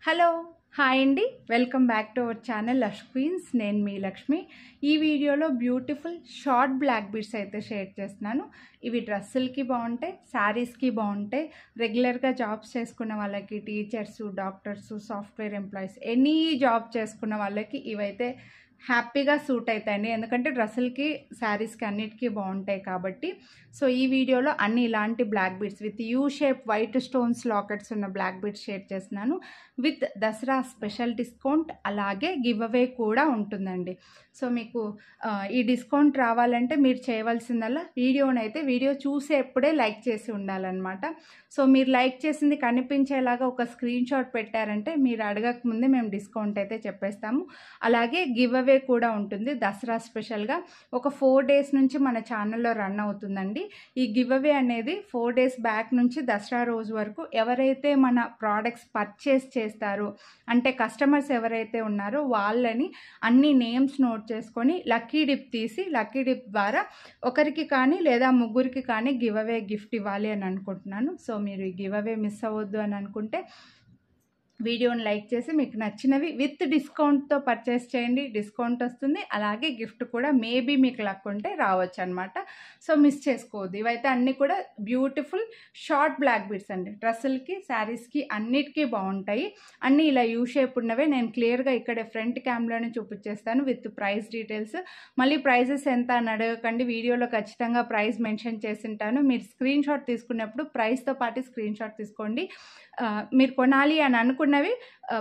Hello hi అండి, welcome back to our channel lush queens. నేను మీ లక్ష్మి. ఈ వీడియోలో బ్యూటిఫుల్ షార్ట్ బ్లాక్ బీడ్స్ అయితే షేర్ చేస్తున్నాను. ఇవి డ్రెస్సులకి బాగుంటాయి, శారీస్కి బాగుంటాయి. రెగ్యులర్గా జాబ్స్ చేసుకున్న వాళ్ళకి, teachers, doctors, software employees, any job చేసుకున్న వాళ్ళకి ఇవైతే హ్యాపీగా సూట్ అవుతాయండి. ఎందుకంటే డ్రెస్సులకి, శారీస్కి అన్నిటికీ బాగుంటాయి కాబట్టి. సో ఈ వీడియోలో అన్ని ఇలాంటి black beads with U shape white stones lockets ఉన్న బ్లాక్ బీడ్స్ షేర్ చేస్తున్నాను. విత్ దసరా స్పెషల్ డిస్కౌంట్, అలాగే గివ్ అవే కూడా ఉంటుందండి. సో మీకు ఈ డిస్కౌంట్ రావాలంటే మీరు చేయవలసిందల్లా వీడియో చూసేప్పుడే లైక్ చేసి ఉండాలన్నమాట. సో మీరు లైక్ చేసింది కనిపించేలాగా ఒక స్క్రీన్ షాట్ పెట్టారంటే మీరు అడగక ముందే మేము డిస్కౌంట్ అయితే చెప్పేస్తాము. అలాగే గివ్ అవే కూడా ఉంటుంది దసరా స్పెషల్గా. ఒక 4 days నుంచి మన ఛానల్లో రన్ అవుతుందండి. ఈ గివ్ అవే అనేది 4 days బ్యాక్ నుంచి దసరా రోజు వరకు ఎవరైతే మన ప్రోడక్ట్స్ పర్చేస్ చేస్తారో, అంటే కస్టమర్స్ ఎవరైతే ఉన్నారో వాళ్ళని అన్ని నేమ్స్ నోట్ చేసుకొని లక్కీ డిప్ తీసి, లక్కీ డిప్ ద్వారా ఒకరికి కానీ లేదా ముగ్గురికి కానీ గివ్ అవే గిఫ్ట్ ఇవ్వాలి అని అనుకుంటున్నాను. సో మీరు ఈ గివ్ అవే మిస్ అవ్వద్దు అని అనుకుంటే వీడియోని లైక్ చేసి మీకు నచ్చినవి విత్ డిస్కౌంట్తో పర్చేస్ చేయండి. డిస్కౌంట్ వస్తుంది, అలాగే గిఫ్ట్ కూడా మేబీ మీకు లక్ ఉంటే రావచ్చు అనమాట. సో మిస్ చేసుకోవద్దు. ఇవైతే అన్నీ కూడా బ్యూటిఫుల్ షార్ట్ బ్లాక్ బీడ్స్ అండి. డ్రెస్సులకి, శారీస్కి అన్నిటికీ బాగుంటాయి. అన్నీ ఇలా యూ షేప్ ఉన్నవే. నేను క్లియర్గా ఇక్కడ ఫ్రంట్ క్యామ్లోనే చూపించేస్తాను విత్ ప్రైస్ డీటెయిల్స్. మళ్ళీ ప్రైజెస్ ఎంత అని అడగకండి, వీడియోలో ఖచ్చితంగా ప్రైస్ మెన్షన్ చేసి ఉంటాను. మీరు స్క్రీన్ షాట్ తీసుకున్నప్పుడు ప్రైస్తో పాటు స్క్రీన్ షాట్ తీసుకోండి. మీరు కొనాలి అని అనుకున్నవి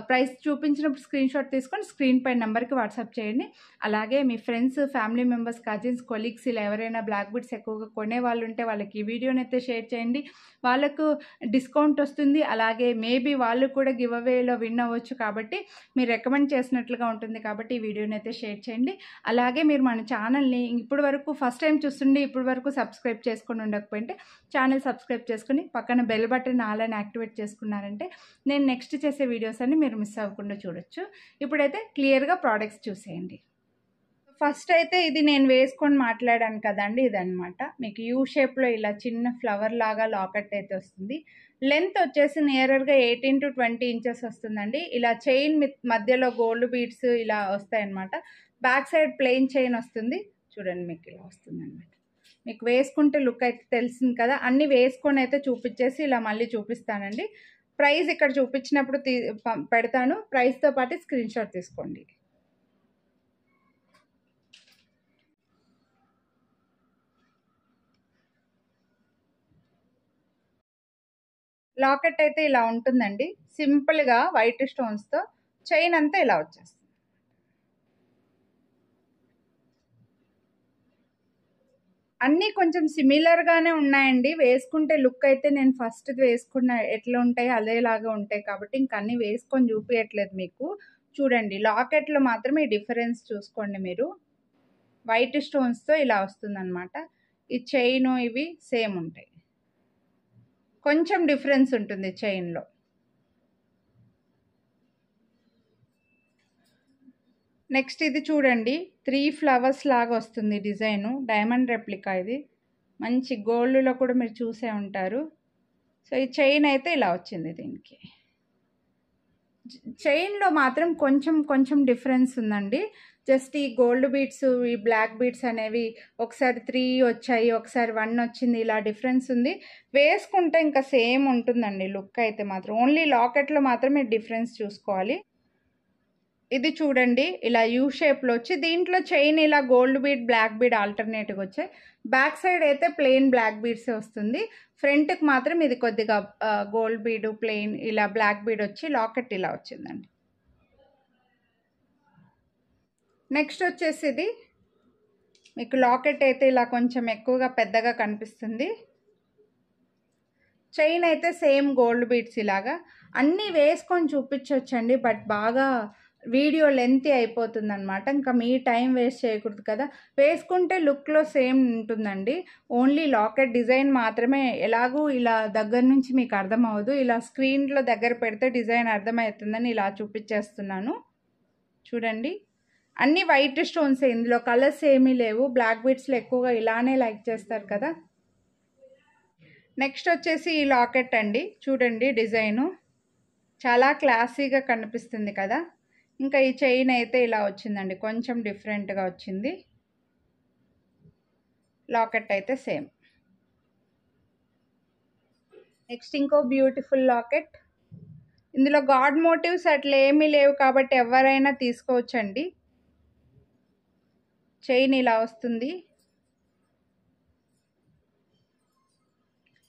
ప్రైస్ చూపించినప్పుడు స్క్రీన్ షాట్ తీసుకొని స్క్రీన్ పై నెంబర్కి వాట్సాప్ చేయండి. అలాగే మీ friends, family members, cousins, colleagues ఇలా ఎవరైనా బ్లాక్ బీడ్స్ ఎక్కువగా కొనే వాళ్ళు ఉంటే వాళ్ళకి ఈ వీడియోని అయితే షేర్ చేయండి. వాళ్ళకు డిస్కౌంట్ వస్తుంది, అలాగే మేబీ వాళ్ళు కూడా గివ్ అవేలో విన్ అవ్వచ్చు. కాబట్టి మీరు రికమెండ్ చేసినట్లుగా ఉంటుంది కాబట్టి ఈ వీడియోని అయితే షేర్ చేయండి. అలాగే మీరు మన ఛానల్ని ఇప్పటి వరకు ఫస్ట్ టైం చూస్తుండి ఇప్పటి వరకు సబ్స్క్రైబ్ చేసుకొని ఉండకపోయింటే ఛానల్ సబ్స్క్రైబ్ చేసుకుని పక్కన బెల్ బటన్ ఆల్ అని యాక్టివేట్ చేసుకున్నారంటే నేను నెక్స్ట్ చేసే వీడియోస్ అన్ని మీరు మిస్ అవ్వకుండా చూడొచ్చు. ఇప్పుడైతే క్లియర్గా ప్రోడక్ట్స్ చూసేయండి. ఫస్ట్ అయితే ఇది నేను వేసుకొని మాట్లాడాను కదండి, ఇదనమాట. మీకు యూ షేప్లో ఇలా చిన్న ఫ్లవర్ లాగా లాకెట్ అయితే వస్తుంది. లెంత్ వచ్చేసి నియరర్గా 18 to 20 inches వస్తుందండి. ఇలా చైన్ మధ్యలో గోల్డ్ బీడ్స్ ఇలా వస్తాయన్నమాట. బ్యాక్ సైడ్ ప్లెయిన్ చైన్ వస్తుంది. చూడండి మీకు ఇలా వస్తుంది అనమాట. మీకు వేసుకుంటే లుక్ అయితే తెలిసింది కదా. అన్నీ వేసుకొని అయితే చూపించేసి ఇలా మళ్ళీ చూపిస్తానండి. ప్రైస్ ఇక్కడ చూపించినప్పుడు పెడతాను. ప్రైస్తో పాటు స్క్రీన్ షాట్ తీసుకోండి. లాకెట్ అయితే ఇలా ఉంటుందండి, సింపుల్గా వైట్ స్టోన్స్తో. చైన్ అంతా ఇలా వచ్చేస్తుంది. అన్నీ కొంచెం సిమిలర్గానే ఉన్నాయండి. వేసుకుంటే లుక్ అయితే నేను ఫస్ట్ వేసుకున్న ఎట్లా ఉంటాయి అదేలాగా ఉంటాయి కాబట్టి ఇంక అన్నీ వేసుకొని చూపించట్లేదు మీకు. చూడండి లాకెట్లో మాత్రం ఈ డిఫరెన్స్ చూసుకోండి మీరు. వైట్ స్టోన్స్తో ఇలా వస్తుందన్నమాట. ఈ చైన్ ఇవి సేమ్ ఉంటాయి, కొంచెం డిఫరెన్స్ ఉంటుంది చైన్లో. నెక్స్ట్ ఇది చూడండి, 3 flowers లాగా వస్తుంది డిజైను. డైమండ్ రెప్లికా ఇది. మంచి గోల్డ్లో కూడా మీరు చూసే ఉంటారు. సో ఈ చైన్ అయితే ఇలా వచ్చింది. దీనికి చైన్లో మాత్రం కొంచెం డిఫరెన్స్ ఉందండి. జస్ట్ ఈ గోల్డ్ బీడ్స్, ఈ బ్లాక్ బీడ్స్ అనేవి ఒకసారి 3 వచ్చాయి, ఒకసారి 1 వచ్చింది, ఇలా డిఫరెన్స్ ఉంది. వేసుకుంటే ఇంకా సేమ్ ఉంటుందండి లుక్ అయితే మాత్రం. ఓన్లీ లాకెట్లో మాత్రమే డిఫరెన్స్ చూసుకోవాలి. ఇది చూడండి ఇలా యూ షేప్లో వచ్చి దీంట్లో చైన్ ఇలా గోల్డ్ బీడ్, బ్లాక్ బీడ్ ఆల్టర్నేట్గా వచ్చాయి. బ్యాక్ సైడ్ అయితే ప్లెయిన్ బ్లాక్ బీడ్స్ వస్తుంది. ఫ్రంట్కి మాత్రం ఇది కొద్దిగా గోల్డ్ బీడ్, ప్లెయిన్ ఇలా బ్లాక్ బీడ్ వచ్చి లాకెట్ ఇలా వచ్చిందండి. నెక్స్ట్ వచ్చేసి ఇది మీకు లాకెట్ అయితే ఇలా కొంచెం ఎక్కువగా పెద్దగా కనిపిస్తుంది. చైన్ అయితే సేమ్ గోల్డ్ బీడ్స్ ఇలాగా. అన్నీ వేసుకొని చూపించవచ్చండి, బట్ బాగా వీడియో లెంతీ అయిపోతుంది అనమాట. ఇంకా మీ టైం వేస్ట్ చేయకూడదు కదా. వేసుకుంటే లుక్లో సేమ్ ఉంటుందండి. ఓన్లీ లాకెట్ డిజైన్ మాత్రమే ఎలాగూ ఇలా దగ్గర నుంచి మీకు అర్థం అవ్వదు. ఇలా స్క్రీన్లో దగ్గర పెడితే డిజైన్ అర్థమవుతుందని ఇలా చూపించేస్తున్నాను. చూడండి అన్నీ వైట్ స్టోన్స్, ఇందులో కలర్స్ ఏమీ లేవు. బ్లాక్ బీడ్స్లో ఎక్కువగా ఇలానే లైక్ చేస్తారు కదా. నెక్స్ట్ వచ్చేసి ఈ లాకెట్ అండి. చూడండి డిజైను చాలా క్లాసీగా కనిపిస్తుంది కదా. ఇంకా ఈ చైన్ అయితే ఇలా వచ్చిందండి, కొంచెం డిఫరెంట్గా వచ్చింది. లాకెట్ అయితే సేమ్. నెక్స్ట్ ఇంకో బ్యూటిఫుల్ లాకెట్. ఇందులో గాడ్ మోటివ్స్ అట్లా ఏమీ లేవు కాబట్టి ఎవరైనా తీసుకోవచ్చండి. చైన్ ఇలా వస్తుంది.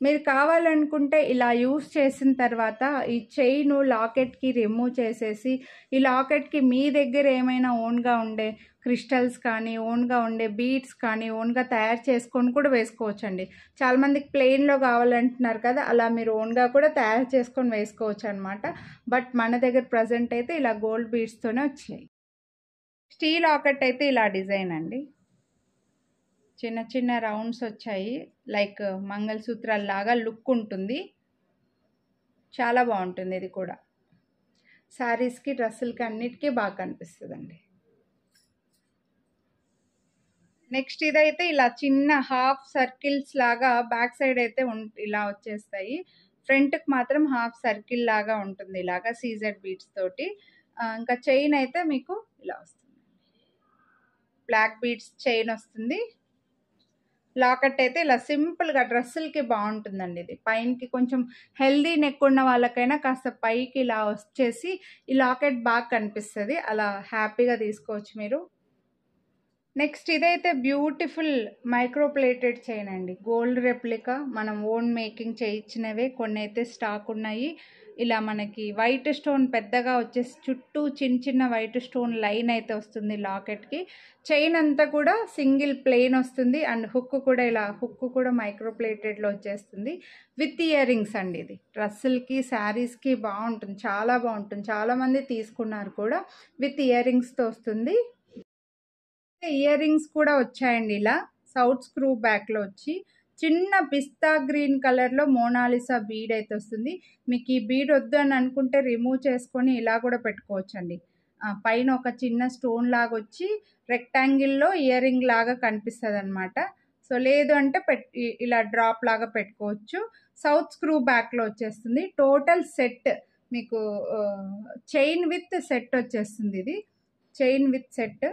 మీరు కావాలనుకుంటే ఇలా యూస్ చేసిన తర్వాత ఈ చైన్ లాకెట్కి రిమూవ్ చేసేసి ఈ లాకెట్కి మీ దగ్గర ఏమైనా ఓన్గా ఉండే క్రిస్టల్స్ కానీ, ఓన్గా ఉండే బీడ్స్ కానీ ఓన్గా తయారు చేసుకొని కూడా వేసుకోవచ్చండి. చాలామందికి ప్లెయిన్లో కావాలంటున్నారు కదా, అలా మీరు ఓన్గా కూడా తయారు చేసుకొని వేసుకోవచ్చు అనమాట. బట్ మన దగ్గర ప్రజెంట్ అయితే ఇలా గోల్డ్ బీడ్స్తోనే వచ్చాయి. స్టీల్ లాకెట్ అయితే ఇలా డిజైన్ అండి, చిన్న చిన్న రౌండ్స్ వచ్చాయి, లైక్ మంగళసూత్రాల్లాగా లుక్ ఉంటుంది. చాలా బాగుంటుంది. ఇది కూడా శారీస్కి, డ్రెస్సులకి అన్నిటికీ బాగా కనిపిస్తుందండి. నెక్స్ట్ ఇదైతే ఇలా చిన్న హాఫ్ సర్కిల్స్ లాగా బ్యాక్ సైడ్ అయితే ఇలా వచ్చేస్తాయి. ఫ్రంట్కి మాత్రం హాఫ్ సర్కిల్ లాగా ఉంటుంది, ఇలాగా సీజెడ్ బీడ్స్ తోటి. ఇంకా చైన్ అయితే మీకు ఇలా వస్తుంది, బ్లాక్ బీడ్స్ చైన్ వస్తుంది. లాకెట్ అయితే ఇలా సింపుల్గా డ్రెస్సులకి బాగుంటుందండి. ఇది పైనకి కొంచెం హెల్దీ నెక్ ఉన్న వాళ్ళకైనా కాస్త పైకి ఇలా వచ్చేసి ఈ లాకెట్ బాగా కనిపిస్తుంది, అలా హ్యాపీగా తీసుకోవచ్చు మీరు. నెక్స్ట్ ఇదైతే బ్యూటిఫుల్ మైక్రోప్లేటెడ్ చైన్ అండి, గోల్డ్ రెప్లికా. మనం ఓన్ మేకింగ్ చేయించినవే, కొన్ని అయితే స్టాక్ ఉన్నాయి. ఇలా మనకి వైట్ స్టోన్ పెద్దగా వచ్చేసి చుట్టూ చిన్న చిన్న వైట్ స్టోన్ లైన్ అయితే వస్తుంది లాకెట్కి. చైన్ అంతా కూడా సింగిల్ ప్లెయిన్ వస్తుంది, అండ్ హుక్ కూడా ఇలా హుక్ కూడా మైక్రోప్లేటెడ్లో వచ్చేస్తుంది విత్ ఇయర్ రింగ్స్ అండి. ఇది డ్రెస్సులకి, శారీస్కి బాగుంటుంది, చాలా బాగుంటుంది. చాలామంది తీసుకున్నారు కూడా, విత్ ఇయర్ రింగ్స్తో వస్తుంది. ఇయర్ రింగ్స్ కూడా వచ్చాయండి, ఇలా సౌత్ స్క్రూ బ్యాక్లో వచ్చి చిన్న పిస్తా గ్రీన్ కలర్లో మోనాలిసా బీడ్ అయితే వస్తుంది. మీకు ఈ బీడ్ వద్దు అని అనుకుంటే రిమూవ్ చేసుకొని ఇలా కూడా పెట్టుకోవచ్చండి. పైన ఒక చిన్న స్టోన్ లాగా వచ్చి రెక్టాంగిల్లో ఇయర్ రింగ్ లాగా కనిపిస్తుంది అనమాట. సో లేదు అంటే ఇలా డ్రాప్ లాగా పెట్టుకోవచ్చు. సౌత్ స్క్రూ బ్యాక్లో వచ్చేస్తుంది. టోటల్ సెట్ మీకు చైన్ విత్ సెట్ వచ్చేస్తుంది. ఇది chain with set,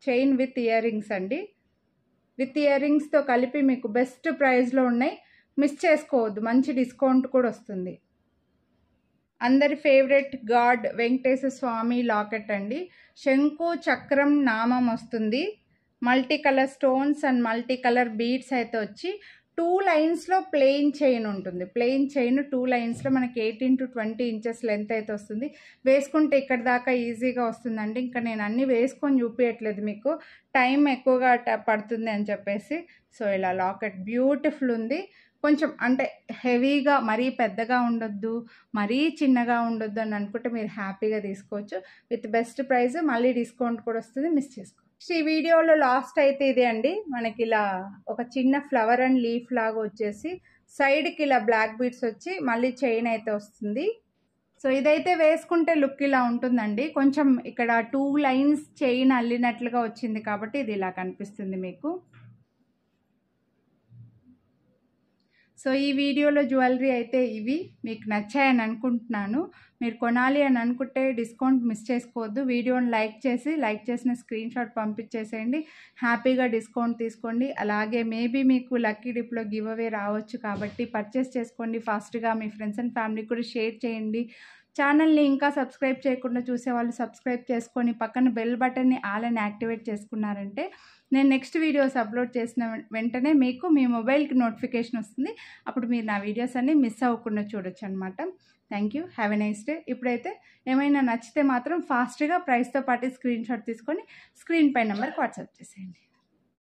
chain with ear rings అండి. విత్ ఇయర్ రింగ్స్తో కలిపి మీకు బెస్ట్ ప్రైస్లో ఉన్నాయి, మిస్ చేసుకోవద్దు, మంచి డిస్కౌంట్ కూడా వస్తుంది. అందరి ఫేవరెట్ గాడ్ వెంకటేశ్వర స్వామి లాకెట్ అండి. శంకు చక్రం నామం వస్తుంది, multi colour stones and multi colour beads అయితే వచ్చి 2 లైన్స్లో ప్లెయిన్ చైన్ ఉంటుంది. ప్లెయిన్ చైన్ 2 లైన్స్లో మనకి 18 to 20 ఇంచెస్ లెంత్ అయితే వస్తుంది. వేసుకుంటే ఇక్కడ దాకా ఈజీగా వస్తుందండి. ఇంకా నేను అన్నీ వేసుకొని చూపించట్లేదు మీకు, టైం ఎక్కువగా పడుతుంది అని చెప్పేసి. సో ఇలా లాకెట్ బ్యూటిఫుల్ ఉంది. కొంచెం అంటే హెవీగా, మరీ పెద్దగా ఉండొద్దు, మరీ చిన్నగా ఉండొద్దు అని అనుకుంటే మీరు హ్యాపీగా తీసుకోవచ్చు విత్ బెస్ట్ ప్రైస్. మళ్ళీ డిస్కౌంట్ కూడా వస్తుంది, మిస్ చేసుకోవచ్చు. ఈ వీడియోలో లాస్ట్ అయితే ఇదే అండి, మనకి ఇలా ఒక చిన్న ఫ్లవర్ అండ్ లీఫ్ లాగా వచ్చేసి సైడ్కి ఇలా బ్లాక్ బీడ్స్ వచ్చి మళ్ళీ చైన్ అయితే వస్తుంది. సో ఇదైతే వేసుకుంటే లుక్ ఇలా ఉంటుందండి. కొంచెం ఇక్కడ 2 లైన్స్ చైన్ అల్లినట్లుగా వచ్చింది కాబట్టి ఇది ఇలా కనిపిస్తుంది మీకు. సో ఈ వీడియోలో జ్యువెలరీ అయితే ఇవి మీకు నచ్చాయని అనుకుంటున్నాను. మీరు కొనాలి అని అనుకుంటే డిస్కౌంట్ మిస్ చేసుకోవద్దు. వీడియోని లైక్ చేసిన స్క్రీన్ షాట్ పంపించేసేయండి, హ్యాపీగా డిస్కౌంట్ తీసుకోండి. అలాగే మేబీ మీకు లక్కీ డిప్లో గివ్ అవే రావచ్చు కాబట్టి పర్చేస్ చేసుకోండి ఫాస్ట్గా. మీ ఫ్రెండ్స్ అండ్ ఫ్యామిలీ కూడా షేర్ చేయండి. ఛానల్ని ఇంకా సబ్స్క్రైబ్ చేయకుండా చూసేవాళ్ళు సబ్స్క్రైబ్ చేసుకొని పక్కన బెల్ బటన్ని ఆల్ అని యాక్టివేట్ చేసుకున్నారంటే నేను నెక్స్ట్ వీడియోస్ అప్లోడ్ చేసిన వెంటనే మీకు మీ మొబైల్కి నోటిఫికేషన్ వస్తుంది. అప్పుడు మీరు నా వీడియోస్ అన్నీ మిస్ అవ్వకుండా చూడొచ్చు అనమాట. Thank you, have a nice day. ఇప్పుడైతే ఏమైనా నచ్చితే మాత్రం ఫాస్ట్గా ప్రైస్తో పాటు స్క్రీన్ షాట్ తీసుకొని స్క్రీన్ పై నెంబర్కి వాట్సాప్ చేసేయండి.